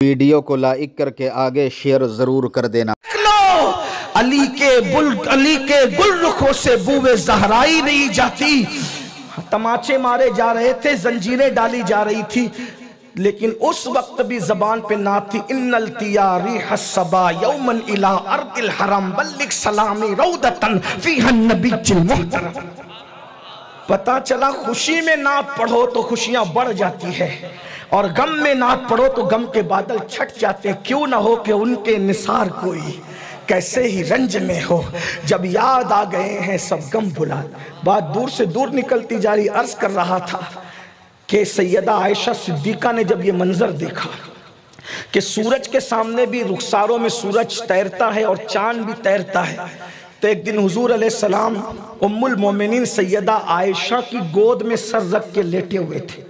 Video کو like کر کے آگے شیئر ضرور کر دینا۔ علی کے گل رخوں سے بوئے زہرائی نہیں جاتی۔ تماچے مارے جا رہے تھے، زنجیریں ڈالی جا رہی تھی، لیکن اس وقت بھی زبان پہ نہ تھی ان التیا ریح الصبا یوما الى ارض الحرم بلغ سلامی رودتن فیہا النبی المحترم۔ پتا چلا خوشی میں نعت پڑھو تو خوشیاں بڑھ جاتی ہے، اور غم میں نعت پڑھو تو غم کے بادل چھٹ جاتے ہیں۔ کیوں نہ ہو کہ ان کے نثار کوئی کیسے ہی رنج میں ہو، جب یاد آ گئے ہیں سب غم بھلا۔ بات دور سے دور نکلتی جا رہی، عرض کر رہا تھا کہ سیدہ عائشہ صدیقہ نے جب یہ منظر دیکھا کہ سورج کے سامنے بھی رخساروں میں سورج تیرتا ہے اور چاند بھی تیرتا ہے، تو ایک دن حضور علیہ السلام ام المومنین سیدہ عائشہ کی گود میں سر رکھ کے لیٹے ہوئے تھے۔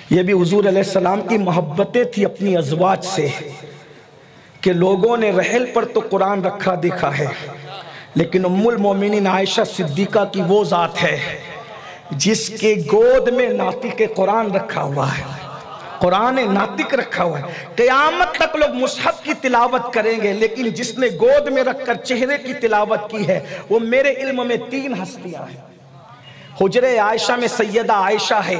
یہ بھی حضور علیہ السلام کی محبتیں تھی اپنی ازواج سے، کہ لوگوں نے رحل پر تو قرآن رکھا دیکھا ہے، لیکن ام المومنین عائشہ صدیقہ کی وہ ذات ہے جس کے گود میں ناطق قرآن رکھا ہوا ہے، قرآن ناطق رکھا ہوا ہے۔ قیامت تک لوگ مصحف کی تلاوت کریں گے، لیکن جس نے گود میں رکھ کر چہرے کی تلاوت کی ہے وہ میرے علم میں 3 ہستیاں ہیں۔ حجرِ عائشہ میں سیدہ عائشہ ہے،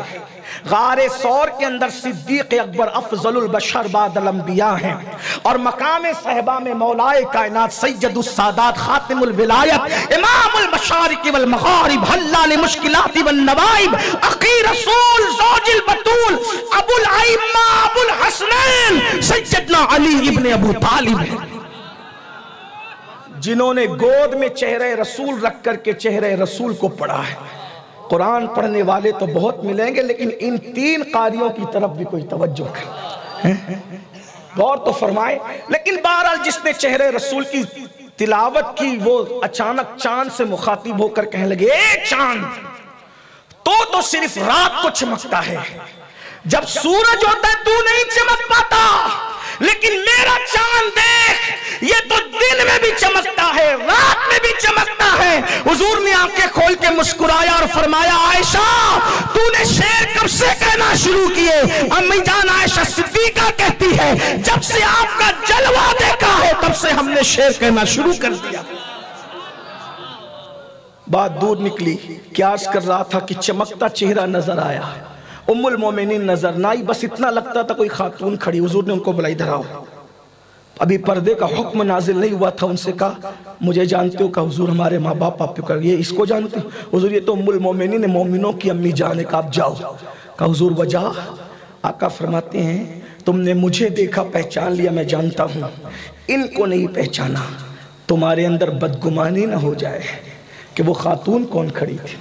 غار ثور کے اندر صدیق اکبر افضل البشر بعد الانبیاء ہیں، اور مقام صحبہ میں مولائے کائنات سید السادات خاتم الولایت امام المشارق والمغارب حلال مشکلات والنوائب اخی رسول زوج البتول ابو الائمہ ابو الحسنین سیدنا علی ابن ابو طالب ہیں، جنہوں نے گود میں چہرہ رسول رکھ کر کے چہرہ رسول کو پڑھا ہے۔ قرآن پڑھنے والے تو بہت ملیں گے، لیکن ان 3 قاریوں کی طرف بھی کوئی توجہ کرے، غور تو فرمائے۔ لیکن بہرحال جس نے چہرے رسول کی تلاوت کی وہ اچانک چاند سے مخاطب ہو کر کہنے لگے، اے چاند تو صرف رات کو چمکتا ہے، جب سورج ہوتا ہے تو نہیں چمک پاتا، لیکن میرا چاند دیکھ یہ تو دن میں بھی چمکتا ہے رات میں بھی چمکتا ہے۔ حضور نے آنکھیں کھول کے مسکرایا اور فرمایا، عائشہ تو نے شعر کب سے کہنا شروع کیے؟ امی جان عائشہ صدیقہ کہتی ہے جب سے آپ کا جلوہ دیکھا ہے تب سے ہم نے شعر کہنا شروع کر دیا۔ بات دور نکلی، کیا عرض کر رہا تھا کہ چمکتا چہرہ نظر آیا، ام المومنین نظر نہ آئی، بس اتنا لگتا تھا کوئی خاتون کھڑی۔ حضور نے ان کو بلائی، ادھر آؤ۔ ابھی پردے کا حکم نازل نہیں ہوا تھا، ان سے کہا مجھے جانتے ہو؟ کہا حضور ہمارے ماں باپ آپ کو یہ اس کو جانتے ہو؟ حضور یہ تو ام المومنین مومنوں کی امی جان ہے، کہا آپ جاؤ۔ کہا حضور وجہ؟ آقا فرماتے ہیں تم نے مجھے دیکھا پہچان لیا، میں جانتا ہوں، ان کو نہیں پہچانا، تمہارے اندر بدگمانی نہ ہو جائے کہ وہ خاتون کون کھڑی تھی۔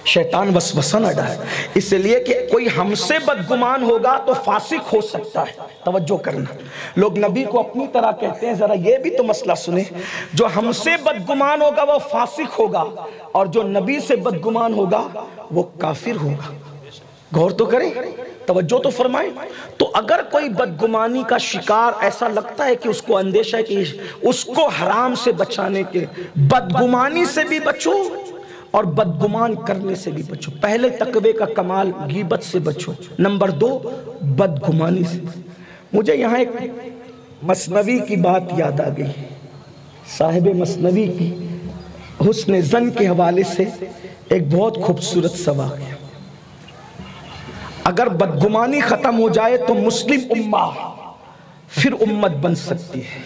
شیطان وسوسہ نہ ڈالے، اس لیے کہ کوئی ہم سے بدگمان ہوگا تو فاسق ہو سکتا ہے۔ توجہ کرنا، لوگ نبی کو اپنی طرح کہتے ہیں، ذرا یہ بھی تو مسئلہ سنیں، جو ہم سے بدگمان ہوگا وہ فاسق ہوگا، اور جو نبی سے بدگمان ہوگا وہ کافر ہوگا۔ غور تو کریں، توجہ تو فرمائیں۔ تو اگر کوئی بدگمانی کا شکار ایسا لگتا ہے کہ اس کو اندیشہ ہے کہ اس کو حرام سے بچانے کے، بدگمانی سے بھی بچو اور بدگمان کرنے سے بھی بچو۔ پہلے تقوی کا کمال غیبت سے بچو، نمبر 2 بدگمانی سے۔ مجھے یہاں ایک مثنوی کی بات یاد آ گئی، صاحب مثنوی کی حسن ظن کے حوالے سے ایک بہت خوبصورت سوال ہے۔ اگر بدگمانی ختم ہو جائے تو مسلم امہ پھر امت بن سکتی ہے۔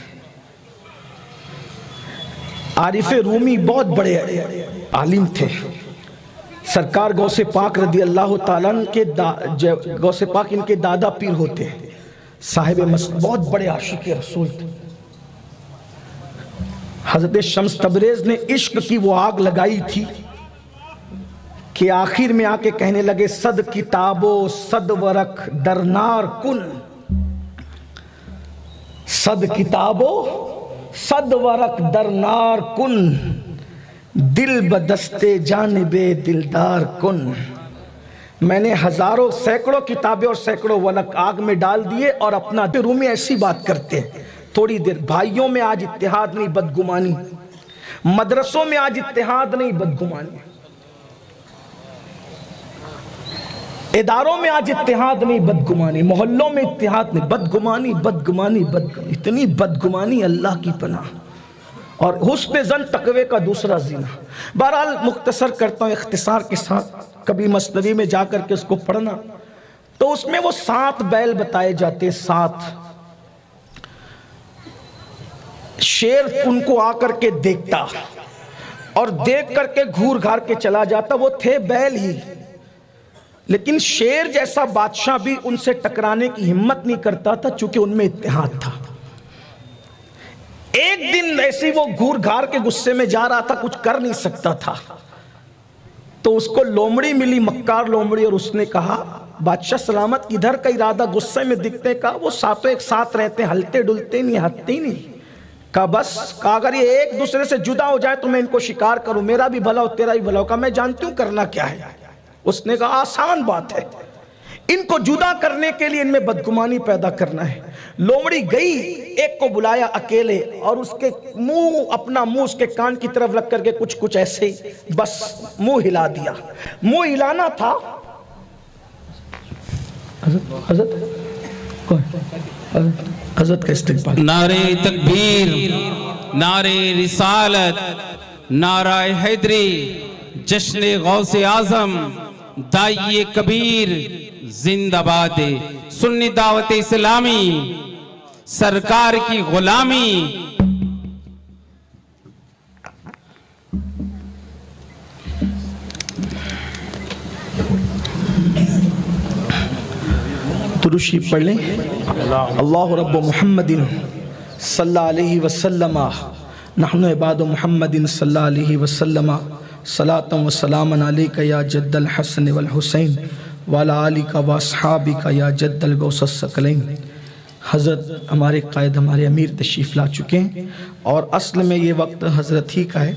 عارف رومی بہت بڑے عالم تھے، سرکار غوث پاک رضی اللہ تعالیٰ غوث پاک ان کے دادا پیر ہوتے ہیں، صاحب بہت بڑے عاشق رسول تھے۔ حضرت شمس تبریز نے عشق کی وہ آگ لگائی تھی کہ آخر میں آ کے کہنے لگے، صد کتابو صد ورق درنار کن، صد کتابو صد ورق درنار کن، دل بدست جانب دلدار کن۔ میں نے ہزاروں سینکڑوں کتابیں اور سینکڑوں ورق آگ میں ڈال دیے، اور اپنا رومی ایسی بات کرتے ہیں تھوڑی دیر۔ بھائیوں میں آج اتحاد نہیں بدگمانی، مدرسوں میں آج اتحاد نہیں بدگمانی۔ اداروں میں آج اتحاد نہیں، بدگمانی، محلوں میں اتحاد نہیں، بدگمانی بدگمانی بدگمانی، اتنی بدگمانی، اللہ کی پناہ۔ اور حسن ظن تقوی کا دوسرا زینہ۔ بہرحال مختصر کرتا ہوں اختصار کے ساتھ، کبھی مثنوی میں جا کر کے اس کو پڑھنا، تو اس میں وہ 7 بیل بتائے جاتے، 7 شیر ان کو آ کر کے دیکھتا اور دیکھ کر کے گھور گھار کے چلا جاتا، وہ تھے بیل ہی، لیکن شیر جیسا بادشاہ بھی ان سے ٹکرانے کی ہمت نہیں کرتا تھا، چونکہ ان میں اتحاد تھا۔ ایک دن ایسی وہ گھور گھار کے غصے میں جا رہا تھا، کچھ کر نہیں سکتا تھا، تو اس کو لومڑی ملی، مکار لومڑی، اور اس نے کہا بادشاہ سلامت ادھر کا ارادہ، غصے میں دکھتے، کہا وہ ساتوں ایک ساتھ رہتے ہیں، ہلتے ڈلتے نہیں، ہتتے ہی نہیں، کہا بس، کہا اگر یہ ایک دوسرے سے جدا ہو جائے تو میں ان کو شکار کروں، میرا بھی بھلا ہو تیرا بھی بھلا ہو، کہا میں جانتی ہوں کرنا کیا ہے۔ اس نے کہا آسان بات ہے، ان کو جدا کرنے کے لیے ان میں بدگمانی پیدا کرنا ہے۔ لومڑی گئی، ایک کو بلایا اکیلے، اور اس کے منہ، اپنا منہ اس کے کان کی طرف رکھ کر کے کچھ ایسے بس منہ ہلا دیا۔ منہ ہلانا تھا، حضرت کا استقبال، نعرہ تکبیر، نعرہ رسالت، نعرہ حیدری، جشن غوث اعظم، داعی کبیر زندہ باد، سنی دعوت اسلامی، سرکار کی غلامی۔ درشی پڑھ لیں۔ اللہ رب محمد صلی اللہ علیہ وسلم، نحن عباد محمد صلی اللہ علیہ وسلم، صلاۃ و سلام علیک یا جد الحسن والحسین وعلی آلک و اصحابک یا جد الغوث الثقلین۔ حضرت ہمارے قائد، ہمارے امیر تشریف لا چکے ہیں، اور اصل میں یہ وقت حضرت ہی کا ہے،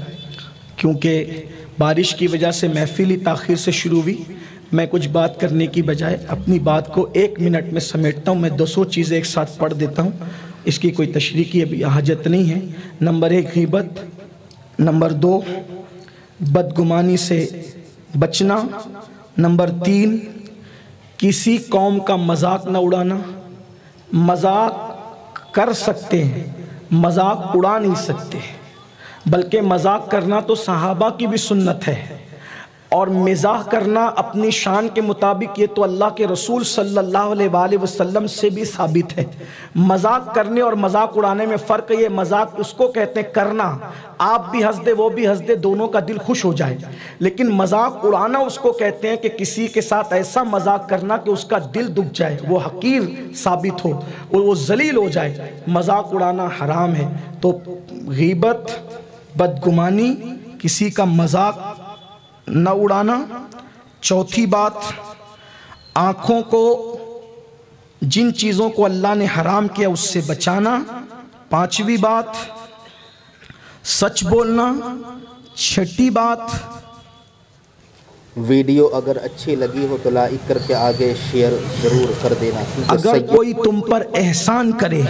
کیونکہ بارش کی وجہ سے محفل ہی تاخیر سے شروع ہوئی۔ میں کچھ بات کرنے کی بجائے اپنی بات کو 1 منٹ میں سمیٹتا ہوں، میں 200 چیزیں ایک ساتھ پڑھ دیتا ہوں، اس کی کوئی تشریح کی ابھی حاجت نہیں ہے۔ نمبر 1 غیبت، نمبر 2 بدگمانی سے بچنا، نمبر 3 کسی قوم کا مذاق نہ اڑانا۔ مذاق کر سکتے ہیں، مذاق اڑا نہیں سکتے، بلکہ مذاق کرنا تو صحابہ کی بھی سنت ہے، اور مزاح کرنا اپنی شان کے مطابق یہ تو اللہ کے رسول صلی اللہ علیہ وآلہ وسلم سے بھی ثابت ہے۔ مذاق کرنے اور مذاق اڑانے میں فرق ہے۔ یہ مذاق اس کو کہتے ہیں کرنا، آپ بھی ہنس دے وہ بھی ہنس دے، دونوں کا دل خوش ہو جائے، لیکن مذاق اڑانا اس کو کہتے ہیں کہ کسی کے ساتھ ایسا مذاق کرنا کہ اس کا دل دکھ جائے، وہ حقیر ثابت ہو، وہ ذلیل ہو جائے، مذاق اڑانا حرام ہے۔ تو غیبت، بدگمانی، کسی کا مذاق نہ اڑانا۔ چوتھی بات، آنکھوں کو جن چیزوں کو اللہ نے حرام کیا اس سے بچانا۔ 5ویں بات، سچ بولنا۔ 6ٹھی بات، ویڈیو اگر اچھی لگی ہو تو لائک کر کے آگے شیئر ضرور کر دینا۔ اگر کوئی تم پر احسان کرے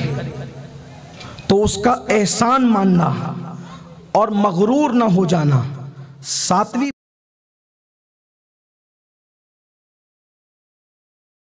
تو اس کا احسان ماننا اور مغرور نہ ہو جانا۔ 7ویں